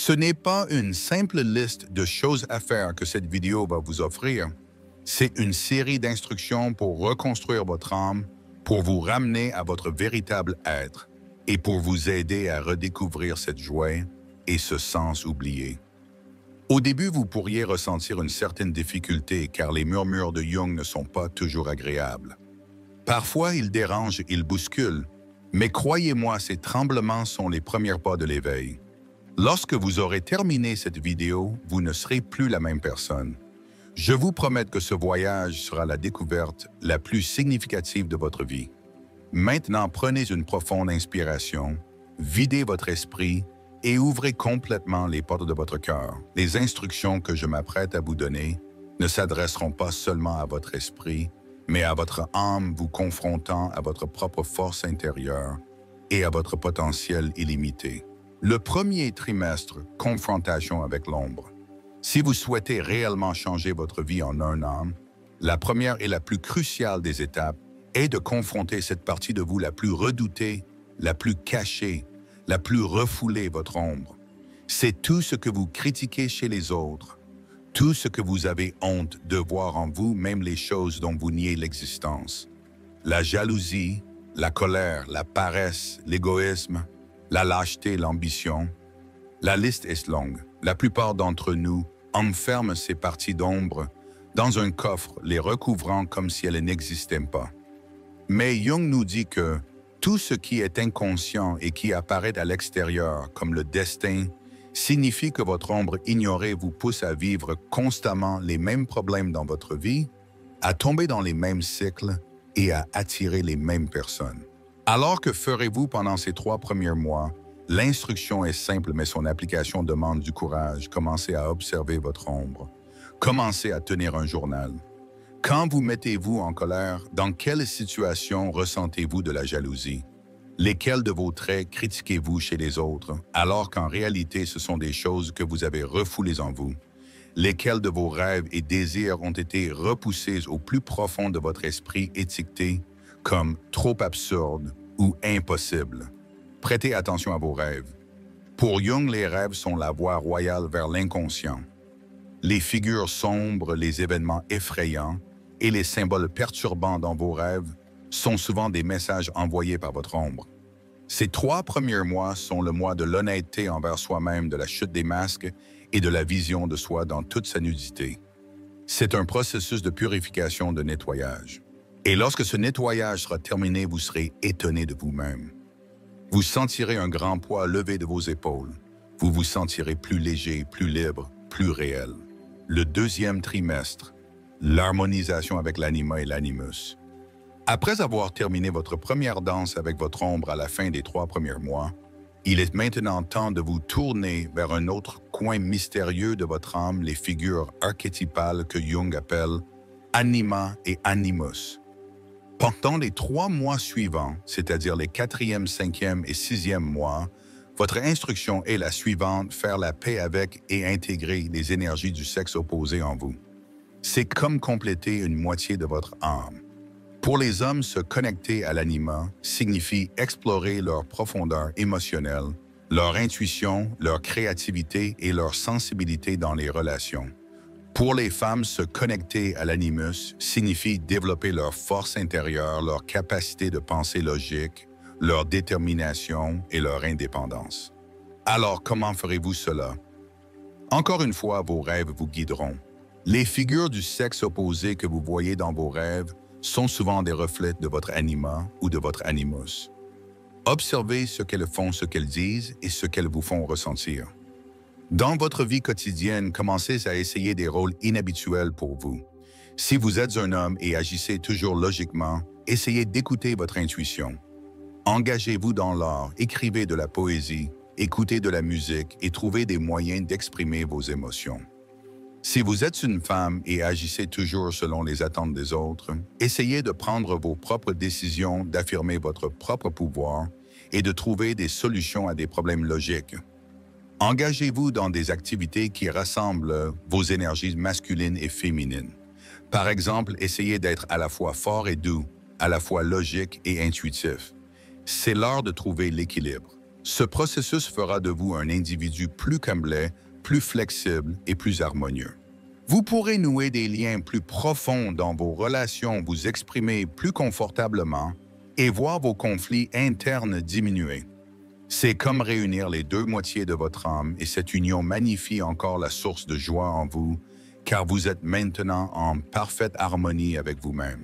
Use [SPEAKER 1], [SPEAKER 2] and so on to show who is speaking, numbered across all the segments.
[SPEAKER 1] Ce n'est pas une simple liste de choses à faire que cette vidéo va vous offrir. C'est une série d'instructions pour reconstruire votre âme, pour vous ramener à votre véritable être et pour vous aider à redécouvrir cette joie et ce sens oublié. Au début, vous pourriez ressentir une certaine difficulté car les murmures de Jung ne sont pas toujours agréables. Parfois, ils dérangent, ils bousculent, mais croyez-moi, ces tremblements sont les premiers pas de l'éveil. Lorsque vous aurez terminé cette vidéo, vous ne serez plus la même personne. Je vous promets que ce voyage sera la découverte la plus significative de votre vie. Maintenant, prenez une profonde inspiration, videz votre esprit et ouvrez complètement les portes de votre cœur. Les instructions que je m'apprête à vous donner ne s'adresseront pas seulement à votre esprit, mais à votre âme vous confrontant à votre propre force intérieure et à votre potentiel illimité. Le premier trimestre, confrontation avec l'ombre. Si vous souhaitez réellement changer votre vie en un an, la première et la plus cruciale des étapes est de confronter cette partie de vous la plus redoutée, la plus cachée, la plus refoulée, votre ombre. C'est tout ce que vous critiquez chez les autres, tout ce que vous avez honte de voir en vous, même les choses dont vous niez l'existence. La jalousie, la colère, la paresse, l'égoïsme, la lâcheté, l'ambition. La liste est longue. La plupart d'entre nous enferment ces parties d'ombre dans un coffre, les recouvrant comme si elles n'existaient pas. Mais Jung nous dit que tout ce qui est inconscient et qui apparaît à l'extérieur, comme le destin, signifie que votre ombre ignorée vous pousse à vivre constamment les mêmes problèmes dans votre vie, à tomber dans les mêmes cycles et à attirer les mêmes personnes. Alors que ferez-vous pendant ces 3 premiers mois? L'instruction est simple, mais son application demande du courage. Commencez à observer votre ombre. Commencez à tenir un journal. Quand vous mettez-vous en colère, dans quelle situation ressentez-vous de la jalousie? Lesquels de vos traits critiquez-vous chez les autres, alors qu'en réalité ce sont des choses que vous avez refoulées en vous? Lesquels de vos rêves et désirs ont été repoussés au plus profond de votre esprit, étiquetés comme trop absurde ou impossible? Prêtez attention à vos rêves. Pour Jung, les rêves sont la voie royale vers l'inconscient. Les figures sombres, les événements effrayants et les symboles perturbants dans vos rêves sont souvent des messages envoyés par votre ombre. Ces 3 premiers mois sont le mois de l'honnêteté envers soi-même, de la chute des masques et de la vision de soi dans toute sa nudité. C'est un processus de purification, de nettoyage. Et lorsque ce nettoyage sera terminé, vous serez étonné de vous-même. Vous sentirez un grand poids levé de vos épaules. Vous vous sentirez plus léger, plus libre, plus réel. Le deuxième trimestre, l'harmonisation avec l'anima et l'animus. Après avoir terminé votre première danse avec votre ombre à la fin des 3 premiers mois, il est maintenant temps de vous tourner vers un autre coin mystérieux de votre âme, les figures archétypales que Jung appelle anima et animus. Pendant les 3 mois suivants, c'est-à-dire les 4e, 5e et 6e mois, votre instruction est la suivante: faire la paix avec et intégrer les énergies du sexe opposé en vous. C'est comme compléter une moitié de votre âme. Pour les hommes, se connecter à l'anima signifie explorer leur profondeur émotionnelle, leur intuition, leur créativité et leur sensibilité dans les relations. Pour les femmes, se connecter à l'animus signifie développer leur force intérieure, leur capacité de pensée logique, leur détermination et leur indépendance. Alors, comment ferez-vous cela? Encore une fois, vos rêves vous guideront. Les figures du sexe opposé que vous voyez dans vos rêves sont souvent des reflets de votre anima ou de votre animus. Observez ce qu'elles font, ce qu'elles disent et ce qu'elles vous font ressentir. Dans votre vie quotidienne, commencez à essayer des rôles inhabituels pour vous. Si vous êtes un homme et agissez toujours logiquement, essayez d'écouter votre intuition. Engagez-vous dans l'art, écrivez de la poésie, écoutez de la musique et trouvez des moyens d'exprimer vos émotions. Si vous êtes une femme et agissez toujours selon les attentes des autres, essayez de prendre vos propres décisions, d'affirmer votre propre pouvoir et de trouver des solutions à des problèmes logiques. Engagez-vous dans des activités qui rassemblent vos énergies masculines et féminines. Par exemple, essayez d'être à la fois fort et doux, à la fois logique et intuitif. C'est l'heure de trouver l'équilibre. Ce processus fera de vous un individu plus complet, plus flexible et plus harmonieux. Vous pourrez nouer des liens plus profonds dans vos relations, vous exprimer plus confortablement et voir vos conflits internes diminuer. C'est comme réunir les deux moitiés de votre âme et cette union magnifie encore la source de joie en vous, car vous êtes maintenant en parfaite harmonie avec vous-même.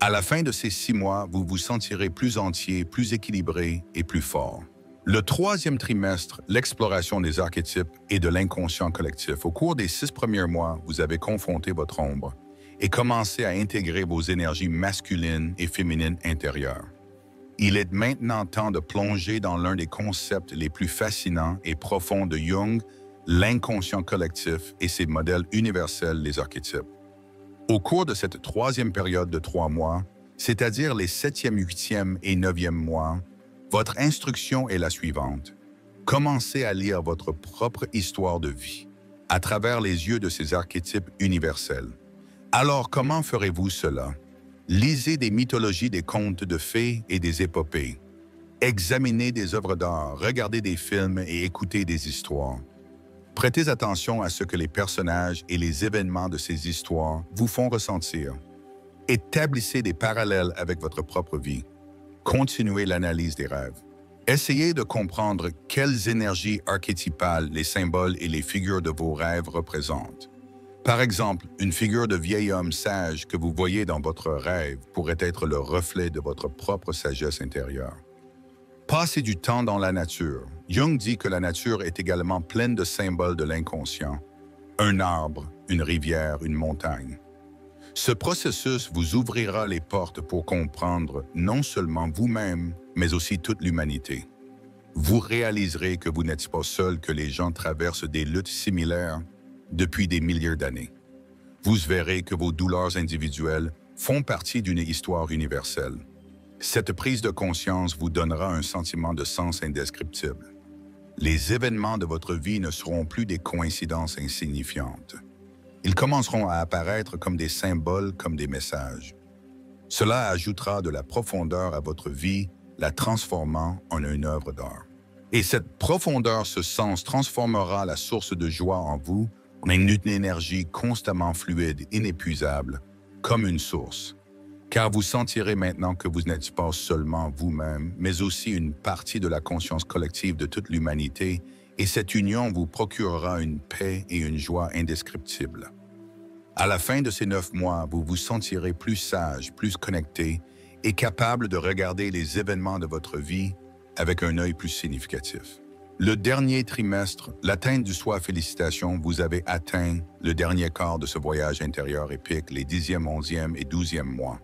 [SPEAKER 1] À la fin de ces 6 mois, vous vous sentirez plus entier, plus équilibré et plus fort. Le 3e trimestre, l'exploration des archétypes et de l'inconscient collectif. Au cours des 6 premiers mois, vous avez confronté votre ombre et commencé à intégrer vos énergies masculines et féminines intérieures. Il est maintenant temps de plonger dans l'un des concepts les plus fascinants et profonds de Jung, l'inconscient collectif et ses modèles universels, les archétypes. Au cours de cette 3e période de 3 mois, c'est-à-dire les 7e, 8e et 9e mois, votre instruction est la suivante. Commencez à lire votre propre histoire de vie à travers les yeux de ces archétypes universels. Alors, comment ferez-vous cela? Lisez des mythologies, des contes de fées et des épopées. Examinez des œuvres d'art, regardez des films et écoutez des histoires. Prêtez attention à ce que les personnages et les événements de ces histoires vous font ressentir. Établissez des parallèles avec votre propre vie. Continuez l'analyse des rêves. Essayez de comprendre quelles énergies archétypales les symboles et les figures de vos rêves représentent. Par exemple, une figure de vieil homme sage que vous voyez dans votre rêve pourrait être le reflet de votre propre sagesse intérieure. Passez du temps dans la nature. Jung dit que la nature est également pleine de symboles de l'inconscient. Un arbre, une rivière, une montagne. Ce processus vous ouvrira les portes pour comprendre non seulement vous-même, mais aussi toute l'humanité. Vous réaliserez que vous n'êtes pas seul, que les gens traversent des luttes similaires depuis des milliers d'années. Vous verrez que vos douleurs individuelles font partie d'une histoire universelle. Cette prise de conscience vous donnera un sentiment de sens indescriptible. Les événements de votre vie ne seront plus des coïncidences insignifiantes. Ils commenceront à apparaître comme des symboles, comme des messages. Cela ajoutera de la profondeur à votre vie, la transformant en une œuvre d'art. Et cette profondeur, ce sens, transformera la source de joie en vous en une énergie constamment fluide, inépuisable, comme une source. Car vous sentirez maintenant que vous n'êtes pas seulement vous-même, mais aussi une partie de la conscience collective de toute l'humanité, et cette union vous procurera une paix et une joie indescriptibles. À la fin de ces 9 mois, vous vous sentirez plus sage, plus connecté et capable de regarder les événements de votre vie avec un œil plus significatif. Le dernier trimestre, l'atteinte du soi, félicitations, vous avez atteint le dernier quart de ce voyage intérieur épique, les 10e, 11e et 12e mois.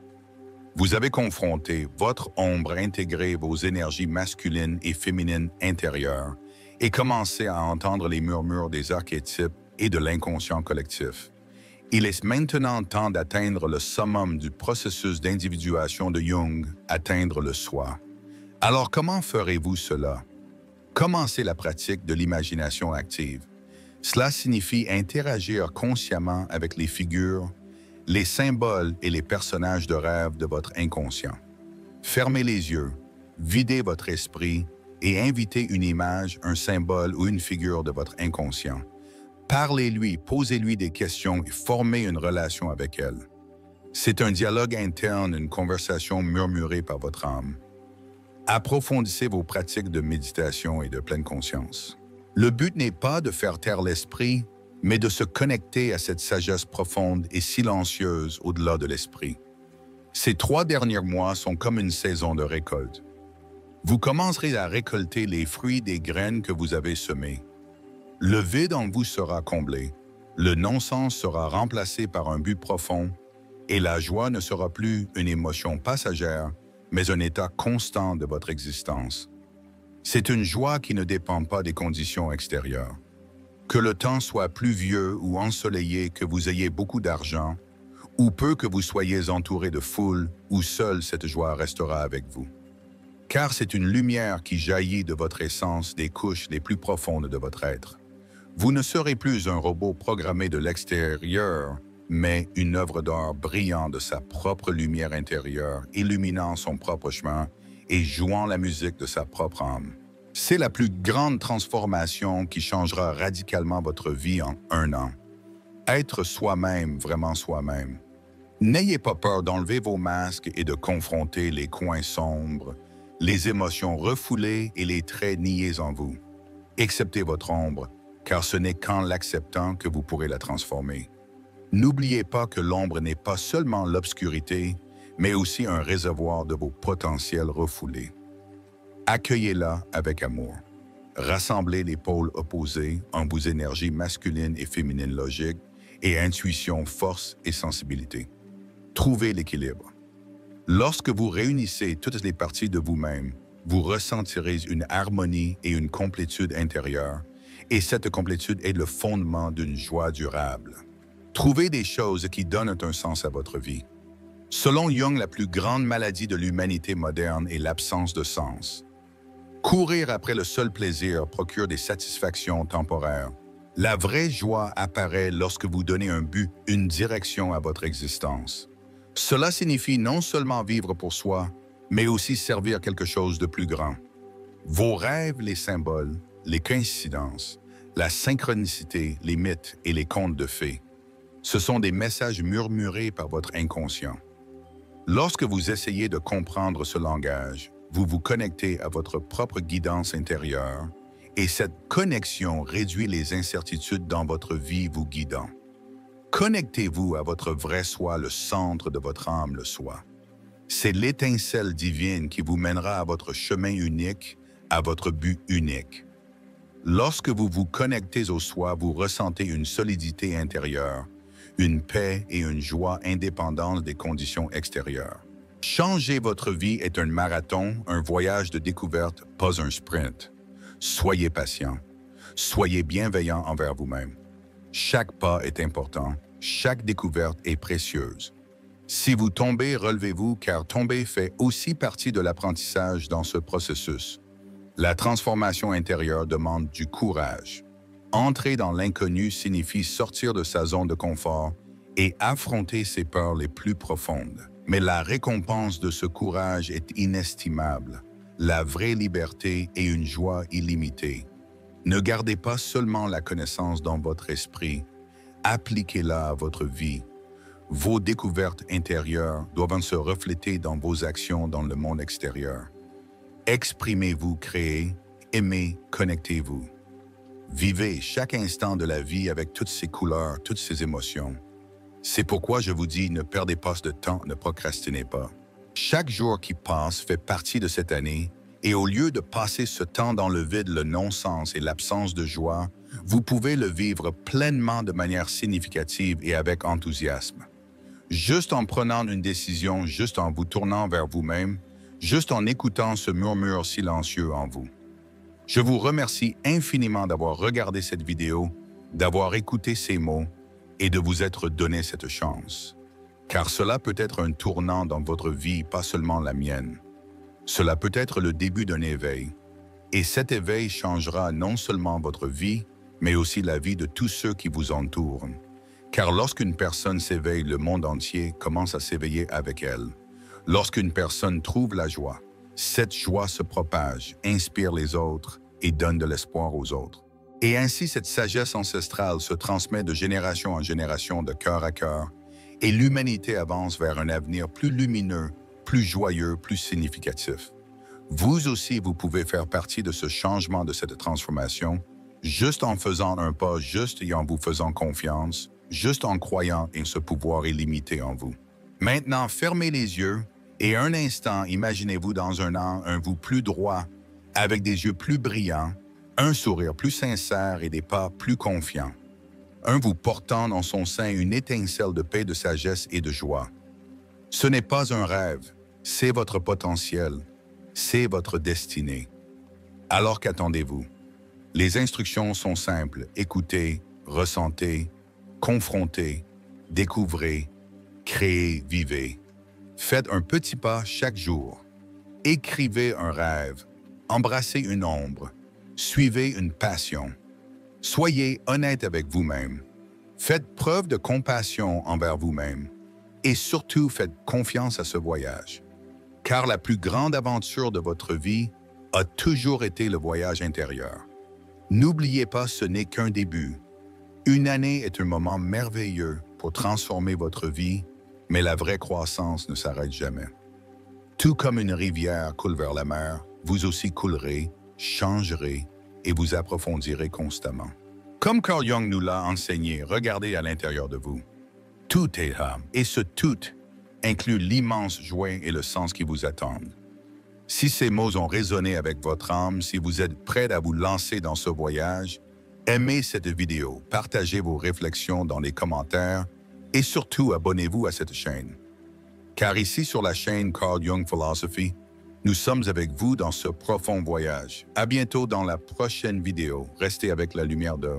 [SPEAKER 1] Vous avez confronté votre ombre, intégré vos énergies masculines et féminines intérieures et commencé à entendre les murmures des archétypes et de l'inconscient collectif. Il est maintenant temps d'atteindre le summum du processus d'individuation de Jung, atteindre le soi. Alors comment ferez-vous cela? Commencez la pratique de l'imagination active. Cela signifie interagir consciemment avec les figures, les symboles et les personnages de rêve de votre inconscient. Fermez les yeux, videz votre esprit et invitez une image, un symbole ou une figure de votre inconscient. Parlez-lui, posez-lui des questions et formez une relation avec elle. C'est un dialogue interne, une conversation murmurée par votre âme. Approfondissez vos pratiques de méditation et de pleine conscience. Le but n'est pas de faire taire l'esprit, mais de se connecter à cette sagesse profonde et silencieuse au-delà de l'esprit. Ces 3 derniers mois sont comme une saison de récolte. Vous commencerez à récolter les fruits des graines que vous avez semées. Le vide en vous sera comblé, le non-sens sera remplacé par un but profond, et la joie ne sera plus une émotion passagère, mais un état constant de votre existence. C'est une joie qui ne dépend pas des conditions extérieures. Que le temps soit pluvieux ou ensoleillé, que vous ayez beaucoup d'argent, ou peu que vous soyez entouré de foule, ou seule cette joie restera avec vous. Car c'est une lumière qui jaillit de votre essence des couches les plus profondes de votre être. Vous ne serez plus un robot programmé de l'extérieur, mais une œuvre d'art brillant de sa propre lumière intérieure, illuminant son propre chemin et jouant la musique de sa propre âme. C'est la plus grande transformation qui changera radicalement votre vie en 1 an. Être soi-même, vraiment soi-même. N'ayez pas peur d'enlever vos masques et de confronter les coins sombres, les émotions refoulées et les traits niés en vous. Acceptez votre ombre, car ce n'est qu'en l'acceptant que vous pourrez la transformer. N'oubliez pas que l'ombre n'est pas seulement l'obscurité, mais aussi un réservoir de vos potentiels refoulés. Accueillez-la avec amour. Rassemblez les pôles opposés en vos énergies masculines et féminines logiques et intuition, force et sensibilité. Trouvez l'équilibre. Lorsque vous réunissez toutes les parties de vous-même, vous ressentirez une harmonie et une complétude intérieure, et cette complétude est le fondement d'une joie durable. Trouvez des choses qui donnent un sens à votre vie. Selon Jung, la plus grande maladie de l'humanité moderne est l'absence de sens. Courir après le seul plaisir procure des satisfactions temporaires. La vraie joie apparaît lorsque vous donnez un but, une direction à votre existence. Cela signifie non seulement vivre pour soi, mais aussi servir quelque chose de plus grand. Vos rêves, les symboles, les coïncidences, la synchronicité, les mythes et les contes de fées, ce sont des messages murmurés par votre inconscient. Lorsque vous essayez de comprendre ce langage, vous vous connectez à votre propre guidance intérieure et cette connexion réduit les incertitudes dans votre vie vous guidant. Connectez-vous à votre vrai soi, le centre de votre âme, le soi. C'est l'étincelle divine qui vous mènera à votre chemin unique, à votre but unique. Lorsque vous vous connectez au soi, vous ressentez une solidité intérieure, une paix et une joie indépendantes des conditions extérieures. Changer votre vie est un marathon, un voyage de découverte, pas un sprint. Soyez patient. Soyez bienveillant envers vous-même. Chaque pas est important. Chaque découverte est précieuse. Si vous tombez, relevez-vous, car tomber fait aussi partie de l'apprentissage dans ce processus. La transformation intérieure demande du courage. Entrer dans l'inconnu signifie sortir de sa zone de confort et affronter ses peurs les plus profondes. Mais la récompense de ce courage est inestimable. La vraie liberté et une joie illimitée. Ne gardez pas seulement la connaissance dans votre esprit, appliquez-la à votre vie. Vos découvertes intérieures doivent se refléter dans vos actions dans le monde extérieur. Exprimez-vous, créez, aimez, connectez-vous. Vivez chaque instant de la vie avec toutes ses couleurs, toutes ses émotions. C'est pourquoi je vous dis, ne perdez pas de temps, ne procrastinez pas. Chaque jour qui passe fait partie de cette année, et au lieu de passer ce temps dans le vide, le non-sens et l'absence de joie, vous pouvez le vivre pleinement de manière significative et avec enthousiasme. Juste en prenant une décision, juste en vous tournant vers vous-même, juste en écoutant ce murmure silencieux en vous. Je vous remercie infiniment d'avoir regardé cette vidéo, d'avoir écouté ces mots et de vous être donné cette chance. Car cela peut être un tournant dans votre vie, pas seulement la mienne. Cela peut être le début d'un éveil. Et cet éveil changera non seulement votre vie, mais aussi la vie de tous ceux qui vous entourent. Car lorsqu'une personne s'éveille, le monde entier commence à s'éveiller avec elle. Lorsqu'une personne trouve la joie, cette joie se propage, inspire les autres et donne de l'espoir aux autres. Et ainsi, cette sagesse ancestrale se transmet de génération en génération, de cœur à cœur, et l'humanité avance vers un avenir plus lumineux, plus joyeux, plus significatif. Vous aussi, vous pouvez faire partie de ce changement, de cette transformation, juste en faisant un pas, juste et en vous faisant confiance, juste en croyant en ce pouvoir illimité en vous. Maintenant, fermez les yeux et un instant, imaginez-vous dans un vous plus droit, avec des yeux plus brillants, un sourire plus sincère et des pas plus confiants. Un vous portant dans son sein une étincelle de paix, de sagesse et de joie. Ce n'est pas un rêve, c'est votre potentiel, c'est votre destinée. Alors qu'attendez-vous? Les instructions sont simples. Écoutez, ressentez, confrontez, découvrez, créez, vivez. Faites un petit pas chaque jour. Écrivez un rêve. Embrassez une ombre. Suivez une passion. Soyez honnête avec vous-même. Faites preuve de compassion envers vous-même. Et surtout, faites confiance à ce voyage. Car la plus grande aventure de votre vie a toujours été le voyage intérieur. N'oubliez pas, ce n'est qu'un début. Une année est un moment merveilleux pour transformer votre vie, mais la vraie croissance ne s'arrête jamais. Tout comme une rivière coule vers la mer, vous aussi coulerez, changerez et vous approfondirez constamment. Comme Carl Jung nous l'a enseigné, regardez à l'intérieur de vous. Tout est là, et ce tout inclut l'immense joie et le sens qui vous attendent. Si ces mots ont résonné avec votre âme, si vous êtes prêt à vous lancer dans ce voyage, aimez cette vidéo, partagez vos réflexions dans les commentaires et surtout abonnez-vous à cette chaîne. Car ici sur la chaîne Carl Jung Philosophy, nous sommes avec vous dans ce profond voyage. À bientôt dans la prochaine vidéo. Restez avec la lumière de